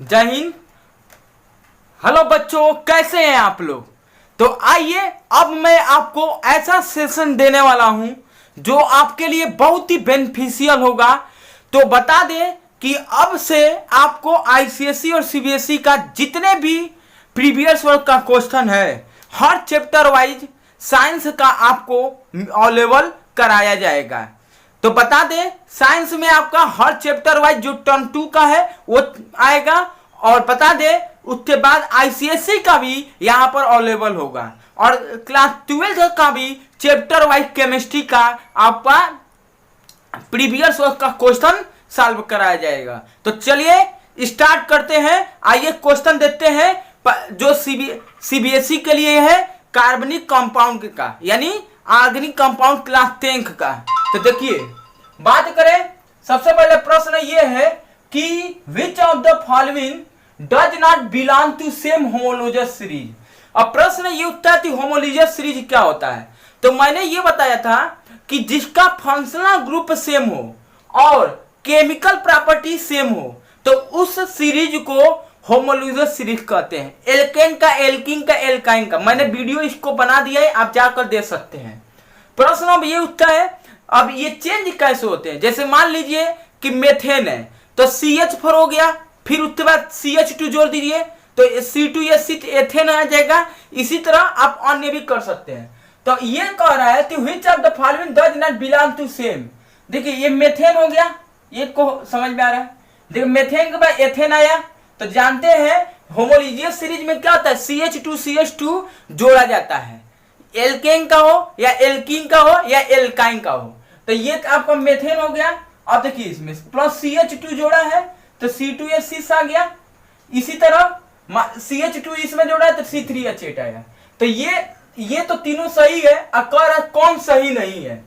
जय हिंद। हेलो बच्चों, कैसे हैं आप लोग। तो आइए अब मैं आपको ऐसा सेशन देने वाला हूं जो आपके लिए बहुत ही बेनिफिशियल होगा। तो बता दें कि अब से आपको आईसीएसई और सीबीएसई का जितने भी प्रीवियस वर्क का क्वेश्चन है हर चैप्टर वाइज साइंस का आपको अवेलेबल कराया जाएगा। तो बता दें साइंस में आपका हर चैप्टर वाइज जो टर्म 2 का है वो आएगा, और बता दें उसके बाद आईसीएसई का भी यहां पर अवेलेबल होगा, और क्लास 12 का भी चैप्टर वाइज केमिस्ट्री का आपका प्रीवियस वर्क का क्वेश्चन सॉल्व कराया जाएगा। तो चलिए स्टार्ट करते हैं। आइए क्वेश्चन देखते हैं जो सीबीएसई के लिए है कार्बनिक कंपाउंड का, यानी ऑर्गेनिक कंपाउंड क्लास 10 का। तो देखिए बात करें, सबसे पहले प्रश्न ये है कि which of the following does not belong to same homologous series. अब प्रश्न ये उठता है कि होमोलोजस सीरीज क्या होता है। तो मैंने ये बताया था कि जिसका फंक्शनल ग्रुप सेम हो और केमिकल प्रॉपर्टी सेम हो तो उस सीरीज को होमोलोजस सीरीज कहते हैं। एल्केन का, एल्कीन का, एल्काइन का मैंने वीडियो इसको बना दिया है, आप जाकर देख सकते हैं। प्रश्न अब ये उठता है, अब ये चेंज कैसे होते हैं। जैसे मान लीजिए कि मेथेन है तो CH4 हो गया, फिर उसके बाद CH2 जोड़ दीजिए तो C2H6 एथेन आ जाएगा। इसी तरह आप अन्य भी कर सकते हैं। तो ये कह रहा है कि which of the following does not belong to same. देखिए ये मेथेन हो गया, ये को समझ में आ रहा है। देखिए मेथेन के बाद एथेन आया, तो जानते हैं होमोलोजियस सीरीज में क्या होता है, CH2 जोड़ा जाता है। एल्केन का हो या एल्कीन का हो या एल्काइन का हो, तो ये आपका मेथेन हो गया। अब देखिए इसमें प्लस CH2 जोड़ा है तो C2H6 आ गया। इसी तरह CH2 इसमें जोड़ा है तो C3H8 आया। तो ये तो तीनों सही है। अगर कौन सही नहीं है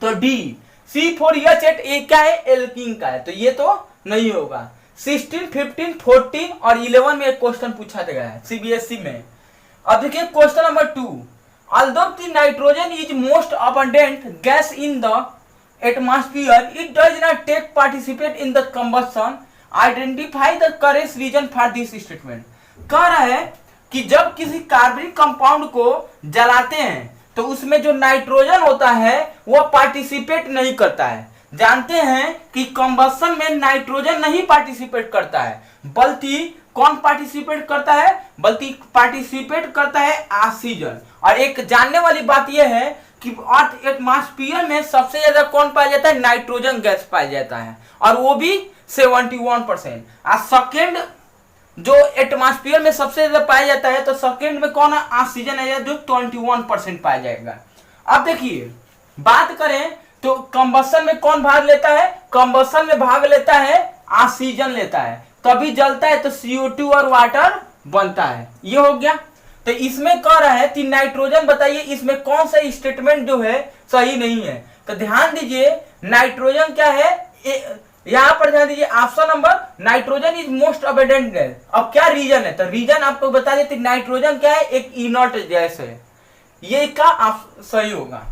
तो D C4H8 एक क्या है, एल्कीन का है, तो ये तो नहीं होगा। 16, 15, 14 और 11 में एक क्वेश्चन पूछा गया है सीबीएसई में। अब देखिए question number 2, although the nitrogen is most abundant gas in the atmosphere, it does not take participate in the combustion. Identify the correct reason for this statement. कह रहा है कि जब किसी कार्बनिक कंपाउंड को जलाते हैं तो उसमें जो नाइट्रोजन होता है वो पार्टिसिपेट नहीं करता है। जानते हैं कि कंबशन में नाइट्रोजन नहीं पार्टिसिपेट करता है, बल्कि कौन पार्टिसिपेट करता है, बल्कि पार्टिसिपेट करता है ऑक्सीजन। और एक जानने वाली बात यह है कि अर्थ एटमॉस्फेयर में सबसे ज्यादा कौन पाया जाता है, नाइट्रोजन गैस पाया जाता है, और वो भी 71%। और सेकेंड जो एटमॉस्फेयर में सबसे ज्यादा पाया जाता है तो सेकेंड में कौन है, ऑक्सीजन है जो 21% पाया जाएगा। अब देखिए बात करें तो कंबशन में कौन भाग लेता है, कंबशन में भाग लेता है ऑक्सीजन लेता है, तभी जलता है तो CO2 और वाटर बनता है। ये हो गया। तो इसमें कह रहा है कि नाइट्रोजन बताइए इसमें कौन सा स्टेटमेंट जो है सही नहीं है। तो ध्यान दीजिए नाइट्रोजन क्या है, यहां पर ध्यान दीजिए option number, nitrogen is most abundant gas. अब क्या रीजन है, तो रीजन आपको बता देते नाइट्रोजन क्या है, एक इनर्ट गैस है। ये का सही होगा।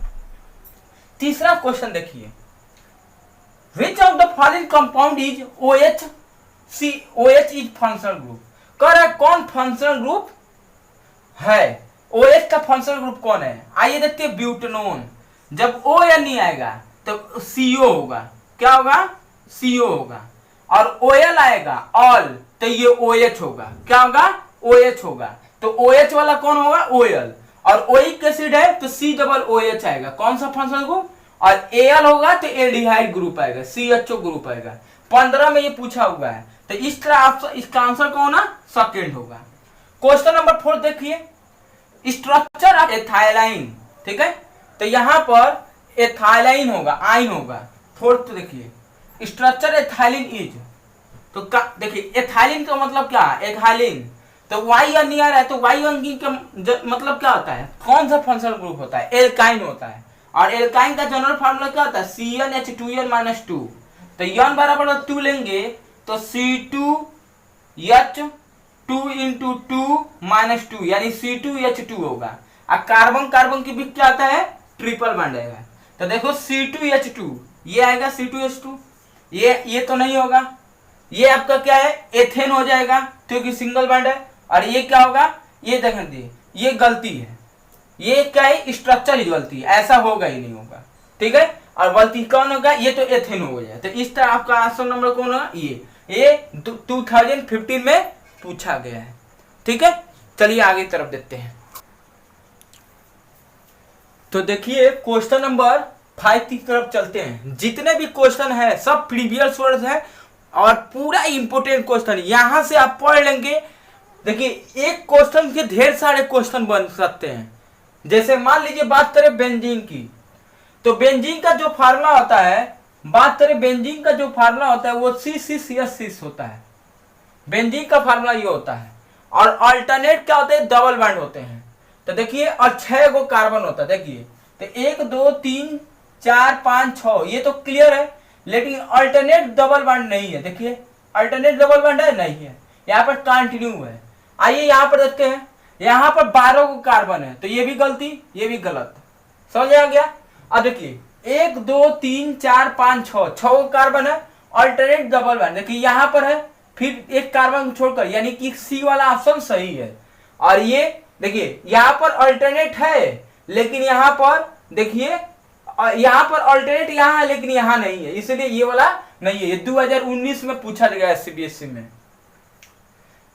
तीसरा क्वेश्चन देखिए, विच of the following compound is OH is functional group. कह रहा है कौन फंक्शनल ग्रुप है, OH का फंक्शनल ग्रुप कौन है। आइए देखते हैं ब्यूटेनोन। जब O या नहीं आएगा तो CO होगा, क्या होगा, CO होगा। और OL आएगा ऑल तो ये OH होगा, क्या होगा, OH होगा। तो OH वाला कौन होगा, OL। और ओइक एसिड है तो COOH आएगा, कौन सा फंक्शनल ग्रुप। और Al होगा तो एल्डिहाइड ग्रुप आएगा, CHO ग्रुप आएगा। 15 में ये पूछा हुआ है, तो इस तरह इसका आंसर कौन है, सेकेंड होगा। क्वेश्चन नंबर 4 देखिए, स्ट्रक्चर ऑफ एथाइलाइन। ठीक है, तो यहां पर एथाइलाइन होगा, आइन होगा। फोर्थ देखिए, स्ट्रक्चर एथाइलिन इज, तो देखिए एथाइलिन का मतलब क्या है, एथाइलिन तो Y नहीं आ रहा है, तो Y का मतलब क्या होता है, कौन सा फंक्शनल ग्रुप होता है, एल्काइन होता है। और एल्काइन का जनरल फार्मूला क्या होता है, CnH2n-2। तो n बराबर 2 लेंगे तो C2H2 × 2 यानी C2H2 होगा। और कार्बन कार्बन की भी क्या आता है, ट्रिपल बॉन्ड आएगा। तो देखो C2H2 ये आएगा, C2H2 ये तो नहीं होगा, ये आपका क्या है, एथेन हो जाएगा क्योंकि सिंगल बॉन्ड है। और ये क्या होगा, ये देखें ये गलती है, ये क्या है, स्ट्रक्चर ही गलती है, ऐसा होगा ही नहीं होगा, ठीक है। और गलती कौन होगा, ये तो एथेन हो गया। तो इस तरह आपका आंसर नंबर कौन होगा, ये 2015 में पूछा गया है, ठीक है। चलिए आगे तरफ देखते हैं। तो देखिए क्वेश्चन नंबर 5 की तरफ चलते हैं। जितने भी क्वेश्चन है सब प्रीवियस वर्ड है और पूरा इंपोर्टेंट क्वेश्चन, यहां से आप पढ़ लेंगे। देखिए एक क्वेश्चन के ढेर सारे क्वेश्चन बन सकते हैं। जैसे मान लीजिए बात करें बेंजीन की, तो बेंजीन का जो फार्मूला होता है, बात करें बेंजीन का जो फार्मूला होता है वो C6H6 होता है। बेंजीन का फार्मूला ये होता है। और अल्टरनेट क्या होते हैं, डबल बॉन्ड होते हैं। तो देखिए और 6 गो कार्बन होता है। देखिए तो 1 2 3 4 5 6 ये तो क्लियर है, लेकिन अल्टरनेट डबल बॉन्ड नहीं है। देखिए अल्टरनेट डबल बॉन्ड है नहीं है, यहाँ पर कंटिन्यू है। आइए यहाँ पर देखते हैं, यहाँ पर 12 गो कार्बन है, तो ये भी गलती, ये भी गलत, समझ आ गया। अब देखिए 1 2 3 4 5 6 गो कार्बन है, अल्टरनेट डबल बॉन्ड देखिए यहाँ पर है, फिर एक कार्बन छोड़कर, यानी कि सी वाला ऑप्शन सही है। और ये देखिए यहाँ पर अल्टरनेट है, लेकिन यहाँ पर देखिए यहाँ पर अल्टरनेट यहाँ है लेकिन यहाँ नहीं है, इसलिए ये वाला नहीं है। ये 2019 में पूछा गया CBSE में।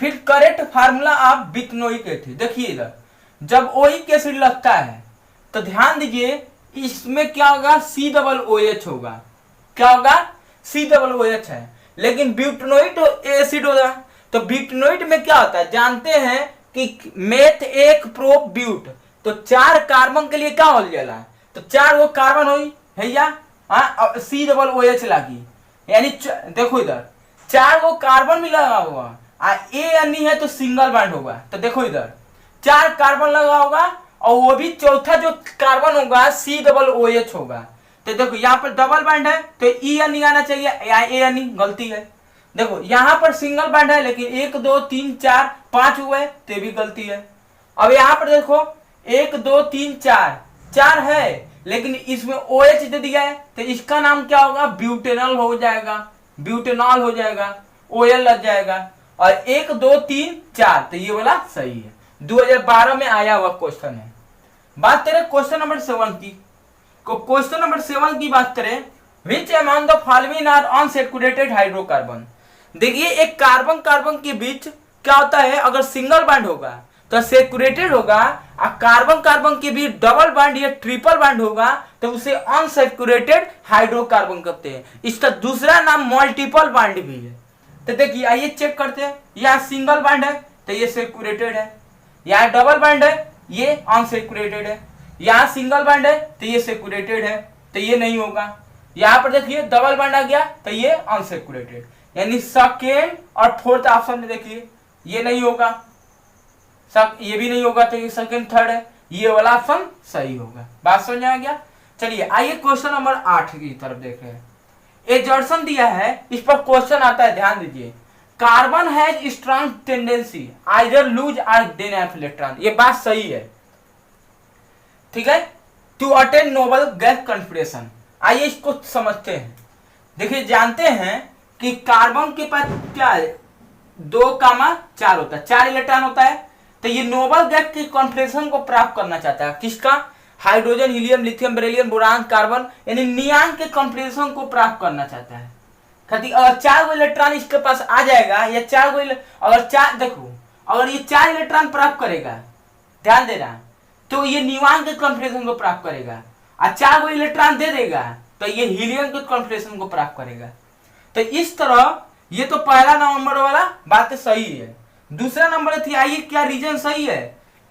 फिर करेक्ट फार्मूला आप बिटनोइक एसिड, देखिए इधर जब ओइक एसिड लगता है तो ध्यान दीजिए इसमें क्या होगा, COOH होगा। क्या होगा, COOH है, लेकिन ब्यूटनोइक एसिड होगा। तो ब्यूटनोइक में क्या होता है, जानते हैं कि मेथ एक प्रोप ब्यूट, तो 4 कार्बन के लिए क्या हो जाला, तो 4 वो कार्बन हुई भैया, COOH लगी, यानी देखो इधर 4 वो कार्बन भी लगा हुआ, ए अन्य है तो सिंगल बॉन्ड होगा। तो देखो इधर 4 कार्बन लगा होगा और वो भी चौथा जो कार्बन होगा COOH होगा। तो देखो यहाँ पर डबल बॉन्ड है तो ई अन्य आना चाहिए, या ए अन्य, गलती है। देखो यहाँ पर सिंगल बॉन्ड है लेकिन 1 2 3 4 5 हुए, तो भी गलती है। अब यहाँ पर देखो 1 2 3 4 है, लेकिन इसमें OH दे दिया है, तो इसका नाम क्या होगा, ब्यूटेनॉल हो जाएगा, ब्यूटेनॉल हो जाएगा, OL लग जाएगा। और 1 2 3 4 तो ये वाला सही है, 2012 में आया हुआ क्वेश्चन है। बात करें क्वेश्चन नंबर 7 की, क्वेश्चन नंबर 7 की बात करें, which among the following are unsaturated hydrocarbon. देखिए एक कार्बन कार्बन के बीच क्या होता है, अगर सिंगल बॉन्ड होगा तो सैचुरेटेड होगा, और कार्बन कार्बन के बीच डबल बॉन्ड या ट्रिपल बॉन्ड होगा तो उसे अनसैचुरेटेड हाइड्रोकार्बन कहते हैं। इसका दूसरा नाम मल्टीपल बॉन्ड भी है। तो देखिए आइए चेक करते हैं, यहाँ सिंगल बॉन्ड है तो ये सैचुरेटेड है, यहाँ डबल बॉन्ड है ये अनसैचुरेटेड है, यहाँ सिंगल बॉन्ड है तो ये सैचुरेटेड है, तो ये नहीं होगा। यहाँ पर देखिए डबल बॉन्ड आ गया तो ये अनसैचुरेटेड, यानी सेकेंड और फोर्थ ऑप्शन में देखिए ये नहीं होगा, ये भी नहीं होगा, तो ये सेकेंड थर्ड है, ये वाला ऑप्शन सही होगा। बात समझ आ गया। चलिए आइए क्वेश्चन नंबर 8 की तरफ देख रहे हैं। एजर्सन दिया है, इस पर क्वेश्चन आता है, ध्यान दीजिए। Carbon has strong tendency either lose or gain electron, ये बात सही है, ठीक है, to attain noble gas configuration. आइए इसको समझते हैं। देखिए जानते हैं कि कार्बन के पास क्या है, 2,4 होता है, 4 इलेक्ट्रॉन होता है। तो ये नोबल गैस के कॉन्फिगरेशन को प्राप्त करना चाहता है, किसका, hydrogen helium lithium beryllium boron carbon, यानी नियान के कॉन्फिगरेशन को प्राप्त करना चाहता है। अगर 4 गो इलेक्ट्रॉन इसके पास आ जाएगा, या 4 गो अगर 4 देखो, अगर ये 4 इलेक्ट्रॉन प्राप्त करेगा, ध्यान देना, तो ये नियान के कॉन्फिगरेशन को प्राप्त करेगा। और 4 गो इलेक्ट्रॉन दे देगा तो ये हीलियम के कॉन्फिगरेशन को प्राप्त करेगा। तो इस तरह ये तो पहला नंबर वाला बात सही है। दूसरा नंबर थी, आइए क्या रीजन सही है,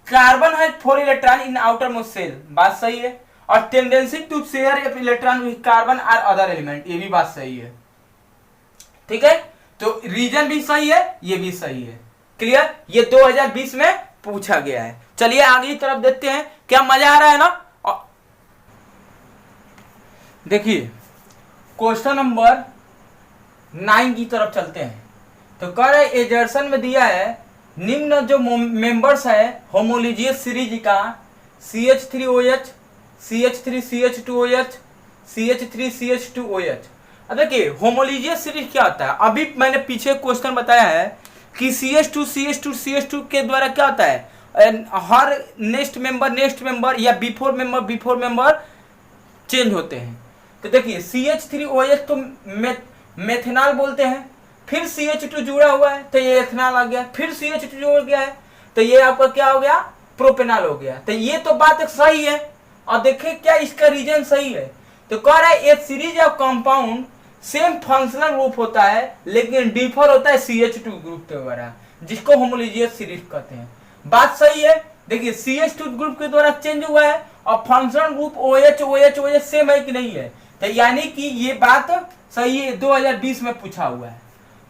कार्बन है 4 electron in outer most shell, बात सही है। और tendency to share electron with carbon और अदर एलिमेंट, ये भी बात सही है, ठीक है। तो रीजन भी सही है, ये भी सही है, क्लियर। ये 2020 में पूछा गया है। चलिए आगे की तरफ देखते हैं, क्या मजा आ रहा है ना। देखिए क्वेश्चन नंबर 9 की तरफ चलते हैं। तो कह रहे एजर्सन में दिया है, निम्न जो मेंबर्स है होमोलिजियस सीरीज का CH3OH, CH3CH2OH, CH3CH2OH अब देखिए होमोलिजियस सीरीज क्या होता है, अभी मैंने पीछे क्वेश्चन बताया है कि CH2 के द्वारा क्या होता है, हर नेक्स्ट मेंबर या बिफोर मेंबर चेंज होते हैं। तो देखिए CH3OH तो मेथेनॉल बोलते हैं, फिर CH2 जुड़ा हुआ है तो ये एथेनॉल आ गया, फिर CH2 जुड़ गया है तो ये आपका क्या हो गया, प्रोपेनॉल हो गया। तो ये तो बात सही है। और देखिए क्या इसका रीजन सही है, तो कह रहा है a series of compound same functional group होता है लेकिन डिफर होता है CH2 ग्रुप के द्वारा, जिसको होमोलिजियस सीरीज कहते हैं। बात सही है। देखिए CH2 ग्रुप के द्वारा चेंज हुआ है और फंक्शनल ग्रुप OH सेम है कि नहीं है, तो यानी कि ये बात सही है, 2020 में पूछा हुआ है।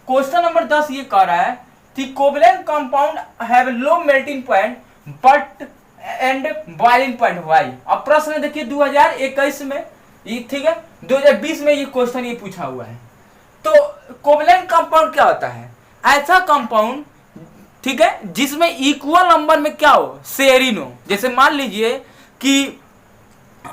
क्वेश्चन नंबर 10 ये कह रहा है कि covalent compound have low melting point but and boiling point why. अब प्रश्न देखिए 2021 में, ठीक है, 2020 में ये क्वेश्चन ये पूछा हुआ है। तो कोवलेंट कंपाउंड क्या होता है, ऐसा कंपाउंड, ठीक है, जिसमें इक्वल नंबर में क्या हो, शेयरिंग हो। जैसे मान लीजिए कि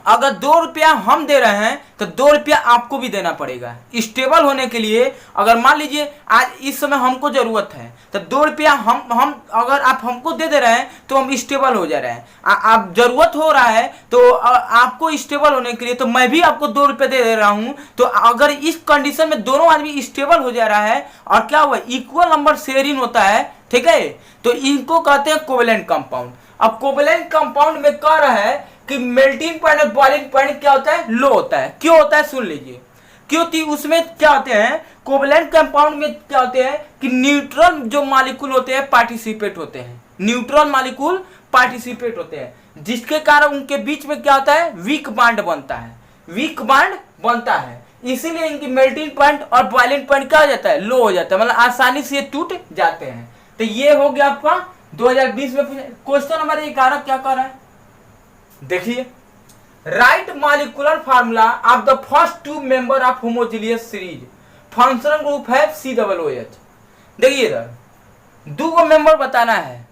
अगर 2 रुपया हम दे रहे हैं तो 2 रुपया आपको भी देना पड़ेगा। स्टेबल होने के लिए अगर मान लीजिए आज इस समय हमको जरूरत है तो 2 रुपया हम अगर आप हमको दे रहे हैं तो हम स्टेबल हो जा रहे हैं। आप जरूरत हो रहा है तो आपको स्टेबल होने के लिए तो मैं भी आपको 2 रुपये दे रहा हूं। तो अगर इस कंडीशन में दोनों आदमी स्टेबल हो जा रहा है और क्या हुआ, इक्वल नंबर शेयरिंग होता है, ठीक है, तो इनको कहते हैं कोवलेंट कंपाउंड। अब कोवलेंट कंपाउंड में कह रहा है कि मेल्टिंग पॉइंट और बॉइलिंग पॉइंट क्या होता है, लो होता है। क्यों होता है सुन लीजिए, क्योंकि उसमें क्या होते हैं, कोवलेंट कंपाउंड में क्या होते हैं कि न्यूट्रल जो मॉलिक्यूल होते हैं पार्टिसिपेट होते हैं, न्यूट्रल मॉलिक्यूल पार्टिसिपेट होते हैं, जिसके कारण उनके बीच में क्या होता है, वीक बॉन्ड बनता है, वीक बॉन्ड बनता है। इसीलिए इनकी मेल्टिंग पॉइंट और बॉइलिंग पॉइंट क्या हो जाता है, लो हो जाता है, मतलब आसानी से टूट जाते हैं। तो ये हो गया आपका 2020 में। क्वेश्चन नंबर 11 क्या कर रहा है, देखिए, right molecular formula of the first 2 member of homogeneous series, functional group है COOH। देखिए इधर 2 मेंबर बताना है,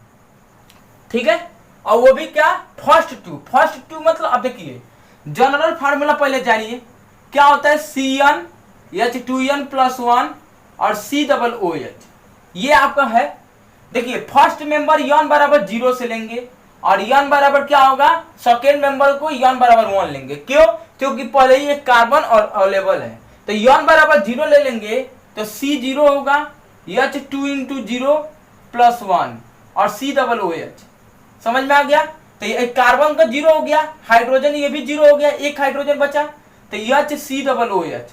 ठीक है, और वो भी क्या, फर्स्ट टू मतलब, अब देखिए जनरल फार्मूला पहले जानिए क्या होता है, CnH2n+1 और COOH, ये आपका है। देखिए फर्स्ट मेंबर n बराबर 0 से लेंगे और n बराबर क्या होगा, सेकेंड मेंबर को n बराबर 1 लेंगे। क्यों, क्योंकि पहले ही एक कार्बन और अवेलेबल है, तो n बराबर 0 ले लेंगे तो C 0 होगा, H2 × 0+1 और COOH। समझ में आ गया। तो ये कार्बन का 0 हो गया, हाइड्रोजन ये भी 0 हो गया, एक हाइड्रोजन बचा, तो HCOOH।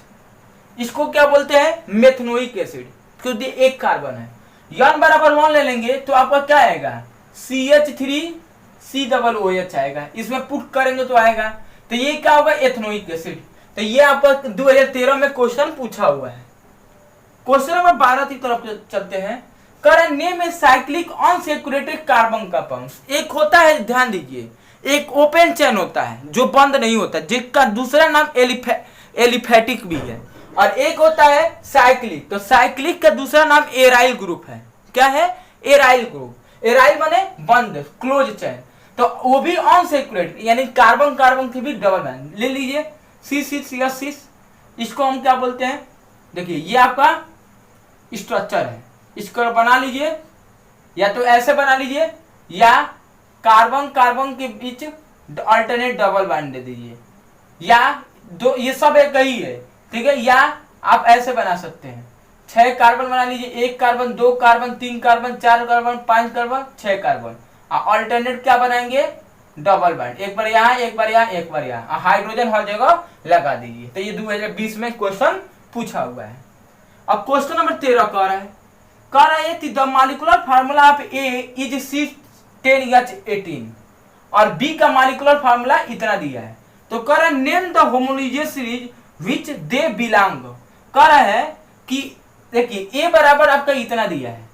इसको क्या बोलते हैं, मेथनोइक एसिड, क्योंकि एक कार्बन है। n बराबर 1 ले लेंगे तो आपका क्या आएगा, CH3COOH आएगा, इसमें पुट करेंगे तो आएगा, तो ये क्या होगा, एथनोइक एसिड। तो ये आपका 2013 में क्वेश्चन पूछा हुआ है। क्वेश्चन नंबर 12 की तरफ चलते हैं। करेंट नेम है साइक्लिक अनसैचुरेटेड कार्बन कंपाउंड्स। एक होता है, ध्यान दीजिए, एक ओपन चेन होता है जो बंद नहीं होता, जिसका दूसरा नाम एलिफेटिक भी है, और एक होता है साइक्लिक। तो साइक्लिक का दूसरा नाम एराइल ग्रुप है। क्या है, एराइल ग्रुप। एराइल माने बंद, क्लोज चेन, तो वो भी अनसैचुरेटेड, यानी कार्बन कार्बन की भी डबल बॉन्ड। ले लीजिए C6H6, इसको हम क्या बोलते हैं, देखिए ये आपका स्ट्रक्चर है, इसको बना लीजिए, या तो ऐसे बना लीजिए या कार्बन कार्बन के बीच अल्टरनेट डबल बॉन्ड दे दीजिए, या दो, ये सब एक ही है, ठीक है, या आप ऐसे बना सकते हैं, 6 कार्बन बना लीजिए, 1 carbon, 2 carbon, 3 carbon, 4 carbon, 5 carbon, 6 carbon, alternate क्या बनाएंगे, डबल बॉन्ड, एक बार यहाँ, एक बार यहाँ, एक बार यहाँ, हाइड्रोजन हर जगह लगा दीजिए। तो ये 2020 में क्वेश्चन पूछा हुआ है। अब क्वेश्चन नंबर 13 कह रहा है the molecular formula of A is C10H18 और बी का मॉलिक्यूलर फार्मूला इतना दिया है। तो कह रहा है name the homologous series which they belong. कह रहा है कि देखिए ए बराबर आपका इतना दिया है,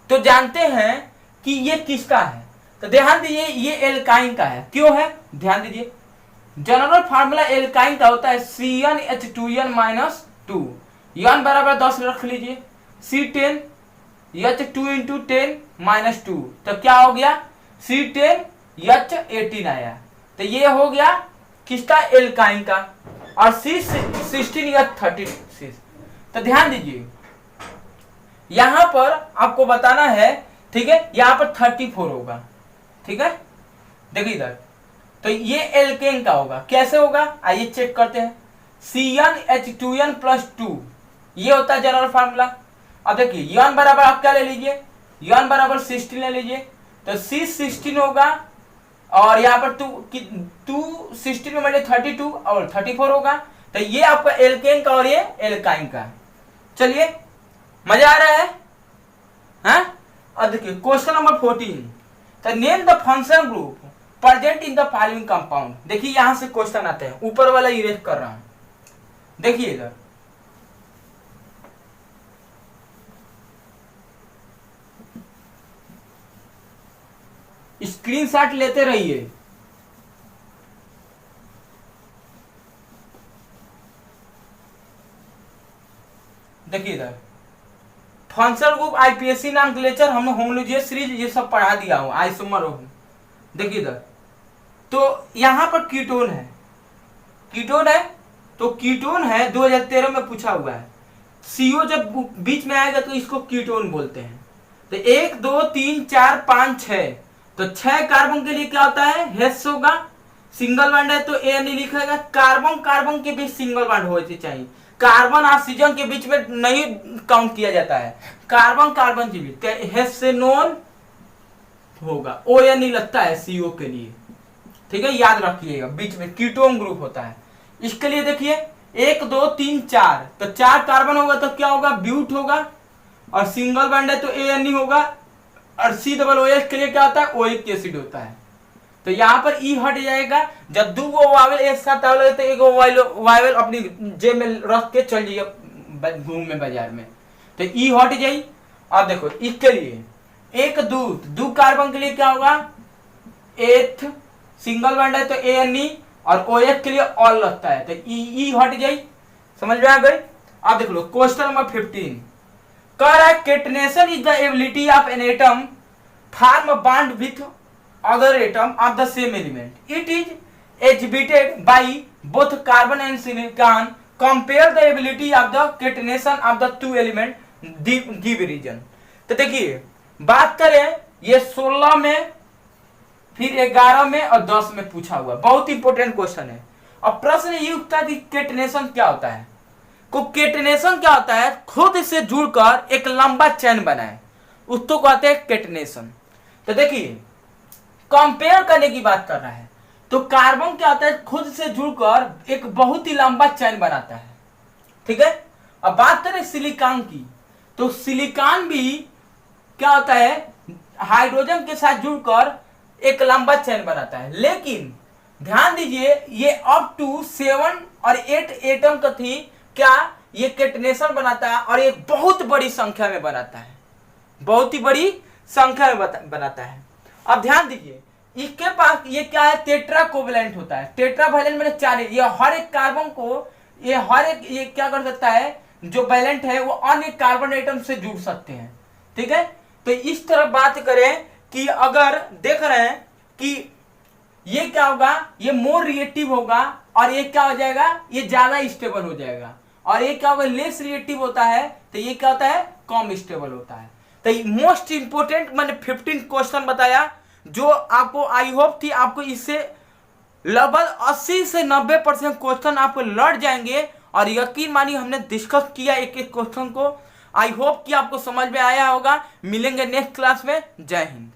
तो जानते हैं कि ये किसका है, तो ध्यान दीजिए ये एल्काइन का है। क्यों है, ध्यान दीजिए, जनरल फार्मूला एल्काइन का होता है CnH2n-2, n बराबर 10 रख लीजिए, C10 H2 × 10-2, तो क्या हो गया, C10H18 आया। तो ये हो गया किसका, एल्काइन का। और C16 या 36। तो ध्यान दीजिए यहां पर आपको बताना है, ठीक है, यहां पर 34 होगा, ठीक है। देखिए इधर तो ये एल्केन का होगा, कैसे होगा आइए चेक करते हैं। CnH2n+2 ये होता है जनरल फार्मूला। अब देखिए यन बराबर आप क्या ले लीजिए, यन बराबर 16 ले लीजिए, तो C16 होगा और यहाँ पर 2 16 में मतलब 32 और 34 होगा। तो ये आपका एल्केन का और ये एल्काइन का। चलिए मजा आ रहा है, हाँ? अब देखिए क्वेश्चन नंबर 14, तो name the function group present in the following compound. देखिए यहां से क्वेश्चन आते हैं, ऊपर वाला इरेज कर रहा हूं, देखिए इधर स्क्रीनशॉट लेते रहिए। देखिए इधर फंक्शनल ग्रुप आईपीएससी नाम लेक्चर हमने होमोलॉजी सीरीज ये सब पढ़ा दिया हूं, आइसोमर हो। देखिए इधर तो यहां पर कीटोन है, कीटोन है तो कीटोन है 2013 में पूछा हुआ है। सीओ जब बीच में आएगा तो इसको कीटोन बोलते हैं। तो 1 2 3 4 5 6, तो 6 कार्बन के लिए क्या होता है, हेस होगा, सिंगल बॉन्ड है तो ए नहीं लिखेगा। कार्बन कार्बन के बीच सिंगल बॉन्ड होने चाहिए, कार्बन ऑक्सीजन के बीच में नहीं काउंट किया जाता है, कार्बन कार्बन के बीच हेस से नॉन होगा, ओ या नहीं लगता है सीओ के लिए, ठीक है, याद रखिएगा बीच में कीटोन ग्रुप होता है। इसके लिए देखिए 1 2 3 4, तो 4 कार्बन होगा तो क्या होगा, ब्यूट होगा, और सिंगल बॉन्ड है तो ए एन होगा, और सी डबल ओ एच के लिए क्या होता है, ओइक एसिड होता है। तो यहाँ पर ई हट जाएगा, जब दो वावेल एक साथ आवेल तो एक वावेल अपनी जेब में रख के चल जाइए घूम में बाजार में, तो ई हट जाई। अब देखो इसके लिए 1 2 कार्बन के लिए क्या होगा, एथ, सिंगल बॉन्ड है तो ए एन ई, और ओ एच के लिए ऑल लगता है तो ई हट जाई, समझ में आ गई। अब देख लो क्वेश्चन नंबर 15 कह रहा है catenation is the ability of an atom form bond with other atom of the same element. It is exhibited by both carbon and silicon. Compare the ability of the catenation of the two element give region. तो देखिए बात करें ये 16 में, फिर 11 में और 10 में पूछा हुआ, बहुत इंपॉर्टेंट क्वेश्चन है। अब प्रश्न ये उठता है कि केटनेशन क्या होता है। को केटनेशन क्या होता है, खुद से जुड़कर एक लंबा चैन बनाए, उसको कहते हैं केटनेशन। तो देखिए कंपेयर करने की बात कर रहा है, तो कार्बन क्या होता है, खुद से जुड़कर एक बहुत ही लंबा चैन बनाता है, ठीक है। अब बात करें सिलिकॉन की, तो सिलिकॉन भी क्या होता है, हाइड्रोजन के साथ जुड़कर एक लंबा चैन बनाता है। लेकिन ध्यान दीजिए ये अप टू 7 और 8 एटम का थी क्या, ये केटनेशन बनाता है और एक बहुत बड़ी संख्या में बनाता है, बहुत ही बड़ी संख्या में बनाता है। अब ध्यान दीजिए इसके पास ये क्या है, टेट्रा कोवेलेंट होता है। टेट्रा वैलेंट में 4, ये हर एक कार्बन को ये क्या कर सकता है, जो वैलेंट है वो अन्य कार्बन एटम से जुड़ सकते हैं, ठीक है। तो इस तरह बात करें कि अगर देख रहे हैं कि ये क्या होगा, ये मोर रिएक्टिव होगा, और ये क्या हो जाएगा, ये ज्यादा स्टेबल हो जाएगा, और ये क्या होगा, लेस रिएक्टिव होता है तो ये क्या होता है, कम स्टेबल होता है। तो मोस्ट इंपोर्टेंट मैंने 15 क्वेश्चन बताया, जो आपको आई होप थी आपको इससे लगभग 80 से 90% क्वेश्चन आपको लड़ जाएंगे, और यकीन मानिए हमने डिस्कस किया एक एक क्वेश्चन को। आई होप कि आपको समझ में आया होगा। मिलेंगे नेक्स्ट क्लास में। जय हिंद।